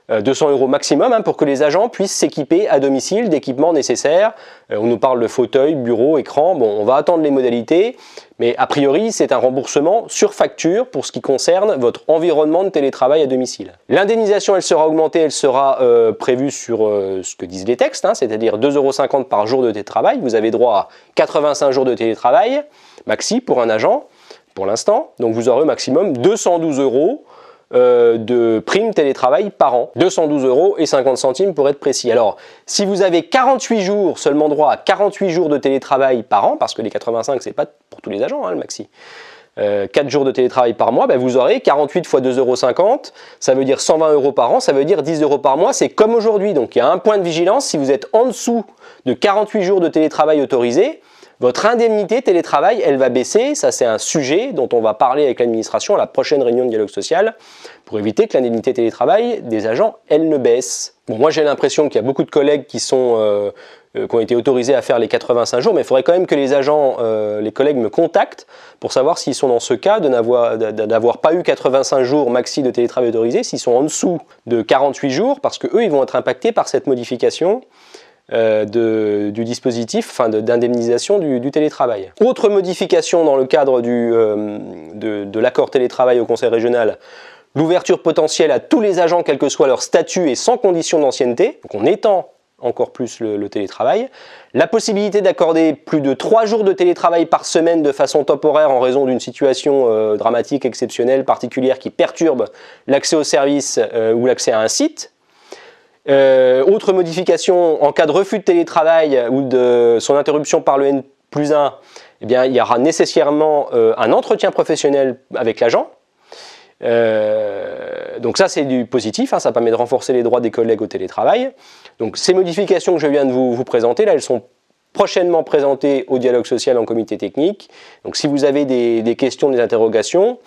Speaker 1: 200 € maximum hein, pour que les agents puissent s'équiper à domicile d'équipements nécessaires. On nous parle de fauteuil, bureau, écran. Bon, on va attendre les modalités, mais a priori, c'est un remboursement sur facture pour ce qui concerne votre environnement de télétravail à domicile. L'indemnisation, elle sera augmentée, elle sera prévue sur ce que disent les textes, hein, c'est-à-dire 2,50 € par jour de télétravail. Vous avez droit à 85 jours de télétravail, maxi pour un agent, pour l'instant. Donc vous aurez au maximum 212 € de prime télétravail par an, 212,50 € pour être précis. Alors, si vous avez 48 jours, seulement droit à 48 jours de télétravail par an, parce que les 85, c'est pas pour tous les agents, hein, le maxi, 4 jours de télétravail par mois, ben vous aurez 48 fois 2,50 €, ça veut dire 120 € par an, ça veut dire 10 € par mois, c'est comme aujourd'hui. Donc il y a un point de vigilance, si vous êtes en dessous de 48 jours de télétravail autorisé, votre indemnité télétravail, elle va baisser. Ça, c'est un sujet dont on va parler avec l'administration à la prochaine réunion de dialogue social pour éviter que l'indemnité télétravail des agents, elle ne baisse. Bon, moi, j'ai l'impression qu'il y a beaucoup de collègues qui ont été autorisés à faire les 85 jours, mais il faudrait quand même que les agents, les collègues me contactent pour savoir s'ils sont dans ce cas de n'avoir pas eu 85 jours maxi de télétravail autorisé, s'ils sont en dessous de 48 jours, parce qu'eux, ils vont être impactés par cette modification du dispositif, enfin d'indemnisation du télétravail. Autre modification dans le cadre de l'accord télétravail au Conseil régional, l'ouverture potentielle à tous les agents, quel que soit leur statut et sans condition d'ancienneté, donc on étend encore plus le télétravail, la possibilité d'accorder plus de 3 jours de télétravail par semaine de façon temporaire en raison d'une situation dramatique, exceptionnelle, particulière qui perturbe l'accès aux services ou l'accès à un site. Autre modification, en cas de refus de télétravail ou de son interruption par le N+1, eh bien, il y aura nécessairement un entretien professionnel avec l'agent. Donc ça, c'est du positif, hein, ça permet de renforcer les droits des collègues au télétravail. Donc ces modifications que je viens de vous présenter, là, elles sont prochainement présentées au dialogue social en comité technique. Donc si vous avez des questions, des interrogations,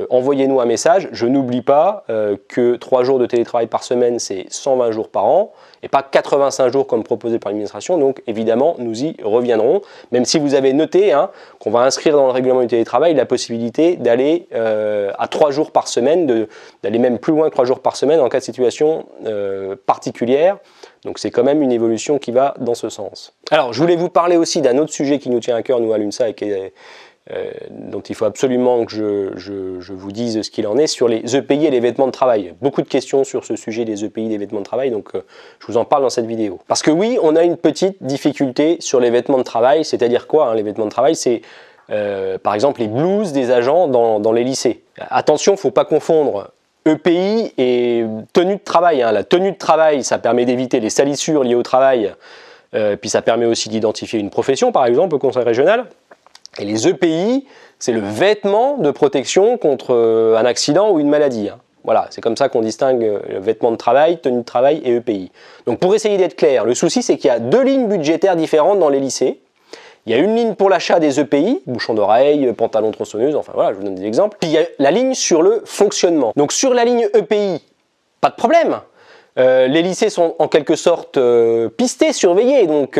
Speaker 1: envoyez-nous un message. Je n'oublie pas que 3 jours de télétravail par semaine, c'est 120 jours par an, et pas 85 jours comme proposé par l'administration. Donc évidemment, nous y reviendrons, même si vous avez noté hein, qu'on va inscrire dans le règlement du télétravail la possibilité d'aller à 3 jours par semaine, d'aller même plus loin que 3 jours par semaine en cas de situation particulière. Donc c'est quand même une évolution qui va dans ce sens. Alors je voulais vous parler aussi d'un autre sujet qui nous tient à cœur, nous à l'UNSA, et dont il faut absolument que je vous dise ce qu'il en est, sur les EPI et les vêtements de travail. Beaucoup de questions sur ce sujet des EPI, des vêtements de travail, donc je vous en parle dans cette vidéo. Parce que oui, on a une petite difficulté sur les vêtements de travail, c'est-à-dire quoi hein, les vêtements de travail, c'est par exemple les blouses des agents dans les lycées. Attention, il ne faut pas confondre EPI et tenue de travail. Hein. La tenue de travail, ça permet d'éviter les salissures liées au travail, puis ça permet aussi d'identifier une profession, par exemple, au conseil régional. Et les EPI, c'est le vêtement de protection contre un accident ou une maladie. Hein. Voilà, c'est comme ça qu'on distingue le vêtement de travail, tenue de travail et EPI. Donc pour essayer d'être clair, le souci c'est qu'il y a 2 lignes budgétaires différentes dans les lycées. Il y a une ligne pour l'achat des EPI, bouchons d'oreille, pantalon tronçonneuse, enfin voilà, je vous donne des exemples. Puis il y a la ligne sur le fonctionnement. Donc sur la ligne EPI, pas de problème. Les lycées sont en quelque sorte pistés, surveillés, donc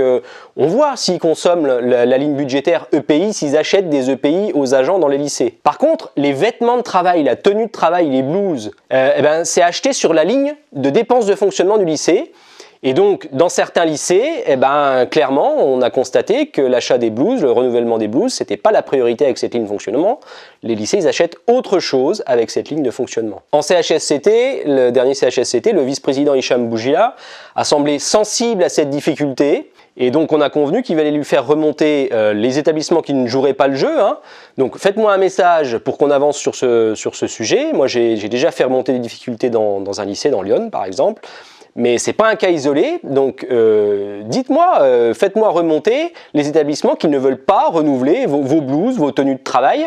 Speaker 1: on voit s'ils consomment la ligne budgétaire EPI, s'ils achètent des EPI aux agents dans les lycées. Par contre, les vêtements de travail, la tenue de travail, les blouses, eh ben, c'est acheté sur la ligne de dépenses de fonctionnement du lycée. Et donc, dans certains lycées, eh ben, clairement, on a constaté que l'achat des blouses, le renouvellement des blouses, c'était pas la priorité avec cette ligne de fonctionnement. Les lycées, ils achètent autre chose avec cette ligne de fonctionnement. En CHSCT, le dernier CHSCT, le vice-président Hicham Bougila a semblé sensible à cette difficulté. Et donc, on a convenu qu'il allait lui faire remonter les établissements qui ne joueraient pas le jeu. Hein. Donc, faites-moi un message pour qu'on avance sur ce sujet. Moi, j'ai déjà fait remonter des difficultés dans un lycée, dans Lyon, par exemple. Mais ce n'est pas un cas isolé, donc dites-moi, faites-moi remonter les établissements qui ne veulent pas renouveler vos blouses, vos tenues de travail,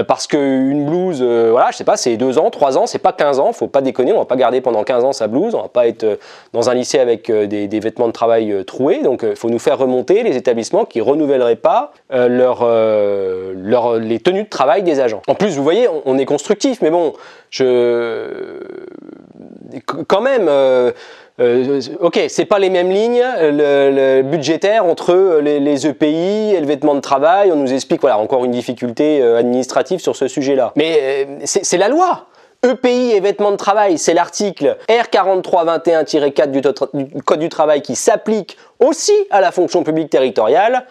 Speaker 1: parce qu'une blouse, voilà, je sais pas, c'est 2 ans, 3 ans, c'est pas 15 ans, faut pas déconner, on va pas garder pendant 15 ans sa blouse, on va pas être dans un lycée avec des vêtements de travail troués, donc il faut nous faire remonter les établissements qui renouvelleraient pas les tenues de travail des agents. En plus, vous voyez, on est constructif, mais bon, quand même, ok, c'est pas les mêmes lignes le budgétaire entre les EPI et le vêtement de travail. On nous explique, voilà, encore une difficulté administrative sur ce sujet-là. Mais c'est la loi. EPI et vêtements de travail, c'est l'article R4321-4 du Code du travail qui s'applique aussi à la fonction publique territoriale.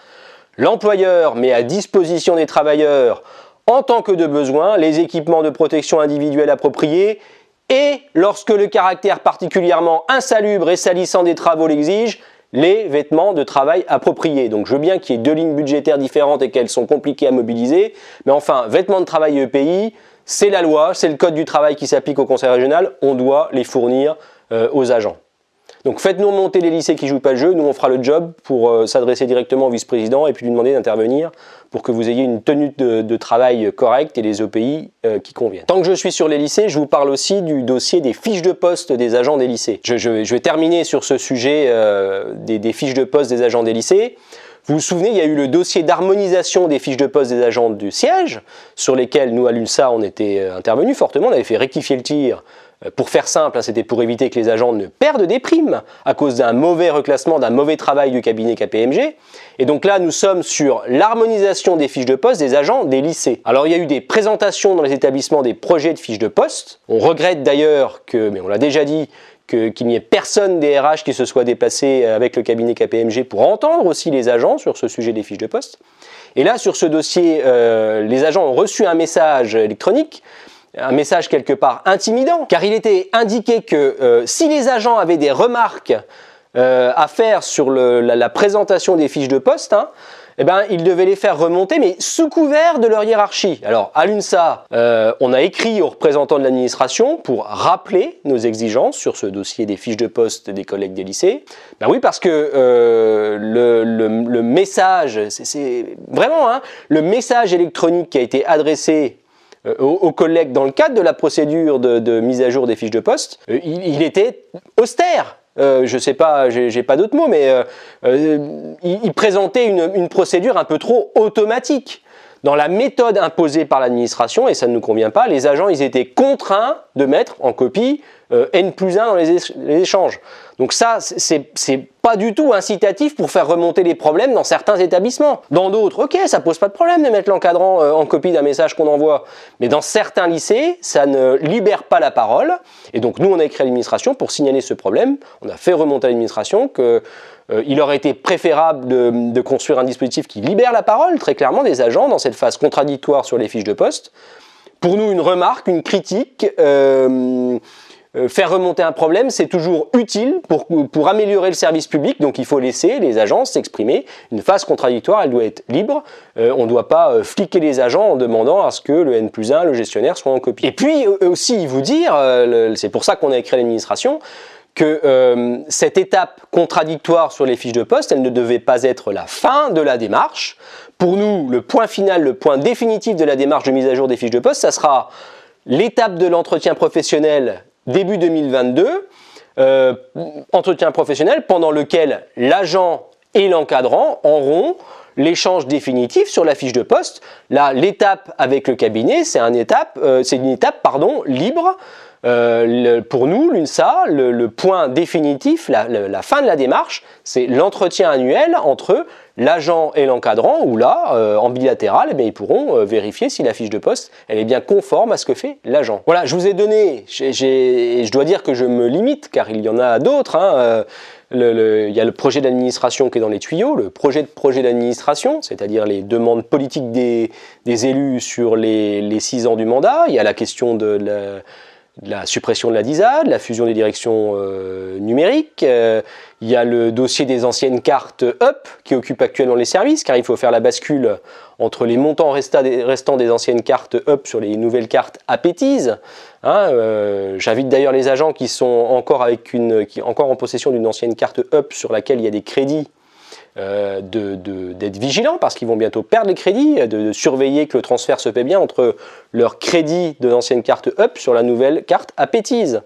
Speaker 1: L'employeur met à disposition des travailleurs, en tant que de besoin, les équipements de protection individuelle appropriés et, lorsque le caractère particulièrement insalubre et salissant des travaux l'exige, les vêtements de travail appropriés. Donc je veux bien qu'il y ait deux lignes budgétaires différentes et qu'elles sont compliquées à mobiliser, mais enfin, vêtements de travail et EPI, c'est la loi, c'est le code du travail qui s'applique au conseil régional, on doit les fournir aux agents. Donc faites-nous remonter les lycées qui ne jouent pas le jeu, nous on fera le job pour s'adresser directement au vice-président et puis lui demander d'intervenir pour que vous ayez une tenue de travail correcte et les EPI qui conviennent. Tant que je suis sur les lycées, je vous parle aussi du dossier des fiches de poste des agents des lycées. Je vais terminer sur ce sujet des fiches de poste des agents des lycées. Vous vous souvenez, il y a eu le dossier d'harmonisation des fiches de poste des agents du siège, sur lesquels nous à l'UNSA on était intervenus fortement, on avait fait rectifier le tir. Pour faire simple, hein, c'était pour éviter que les agents ne perdent des primes à cause d'un mauvais reclassement, d'un mauvais travail du cabinet KPMG. Et donc là, nous sommes sur l'harmonisation des fiches de poste des agents des lycées. Alors il y a eu des présentations dans les établissements des projets de fiches de poste. On regrette d'ailleurs que, mais on l'a déjà dit, qu'il n'y ait personne des RH qui se soit déplacé avec le cabinet KPMG pour entendre aussi les agents sur ce sujet des fiches de poste. Et là, sur ce dossier, les agents ont reçu un message électronique, un message quelque part intimidant, car il était indiqué que si les agents avaient des remarques à faire sur la présentation des fiches de poste, hein, eh ben, ils devaient les faire remonter, mais sous couvert de leur hiérarchie. Alors, à l'UNSA, on a écrit aux représentants de l'administration pour rappeler nos exigences sur ce dossier des fiches de poste des collègues des lycées. Ben oui, parce que le message, c'est vraiment hein, le message électronique qui a été adressé aux collègues dans le cadre de la procédure de mise à jour des fiches de poste, il était austère. Je sais pas, j'ai pas d'autres mots, mais il présentait une procédure un peu trop automatique. Dans la méthode imposée par l'administration, et ça ne nous convient pas, les agents ils étaient contraints de mettre en copie N+1 dans les échanges. Donc ça, c'est pas du tout incitatif pour faire remonter les problèmes dans certains établissements. Dans d'autres, ok, ça pose pas de problème de mettre l'encadrant en copie d'un message qu'on envoie. Mais dans certains lycées, ça ne libère pas la parole. Et donc nous, on a écrit à l'administration pour signaler ce problème. On a fait remonter à l'administration que il aurait été préférable de construire un dispositif qui libère la parole, très clairement, des agents dans cette phase contradictoire sur les fiches de poste. Pour nous, une remarque, une critique, faire remonter un problème, c'est toujours utile pour améliorer le service public, donc il faut laisser les agents s'exprimer. Une phase contradictoire, elle doit être libre. On ne doit pas fliquer les agents en demandant à ce que le N+1, le gestionnaire, soit en copie. Et puis aussi vous dire, c'est pour ça qu'on a écrit à l'administration, que cette étape contradictoire sur les fiches de poste, elle ne devait pas être la fin de la démarche. Pour nous, le point final, le point définitif de la démarche de mise à jour des fiches de poste, ça sera l'étape de l'entretien professionnel début 2022, entretien professionnel pendant lequel l'agent et l'encadrant auront l'échange définitif sur la fiche de poste. Là, l'étape avec le cabinet, c'est une étape libre. Pour nous, l'UNSA, le point définitif, la fin de la démarche, c'est l'entretien annuel entre l'agent et l'encadrant, où là, en bilatéral, eh ils pourront vérifier si la fiche de poste elle est bien conforme à ce que fait l'agent. Voilà, je vous ai donné, je dois dire que je me limite, car il y en a d'autres, hein, il y a le projet d'administration qui est dans les tuyaux, le projet d'administration, c'est-à-dire les demandes politiques des élus sur les 6 ans du mandat. Il y a la question de la suppression de la DISA, de la fusion des directions numériques. Il y a le dossier des anciennes cartes UP qui occupe actuellement les services, car il faut faire la bascule entre les montants restants des anciennes cartes UP sur les nouvelles cartes APETIS. Hein, j'invite d'ailleurs les agents qui sont encore en possession d'une ancienne carte UP sur laquelle il y a des crédits d'être vigilants, parce qu'ils vont bientôt perdre les crédits, de surveiller que le transfert se paie bien entre leur crédit de l'ancienne carte UP sur la nouvelle carte APETIS.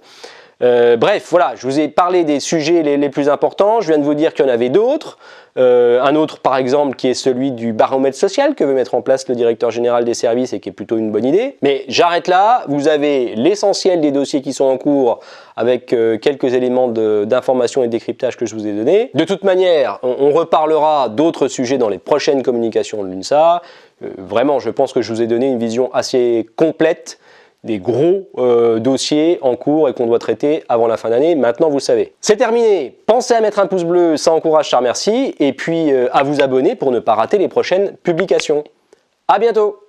Speaker 1: Bref, voilà, je vous ai parlé des sujets les plus importants, je viens de vous dire qu'il y en avait d'autres. Un autre par exemple qui est celui du baromètre social que veut mettre en place le directeur général des services et qui est plutôt une bonne idée. Mais j'arrête là, vous avez l'essentiel des dossiers qui sont en cours avec quelques éléments d'information et de décryptage que je vous ai donnés. De toute manière, on reparlera d'autres sujets dans les prochaines communications de l'UNSA. Vraiment, je pense que je vous ai donné une vision assez complète des gros dossiers en cours et qu'on doit traiter avant la fin d'année. Maintenant, vous le savez. C'est terminé. Pensez à mettre un pouce bleu, ça encourage, ça remercie. Et puis à vous abonner pour ne pas rater les prochaines publications. À bientôt!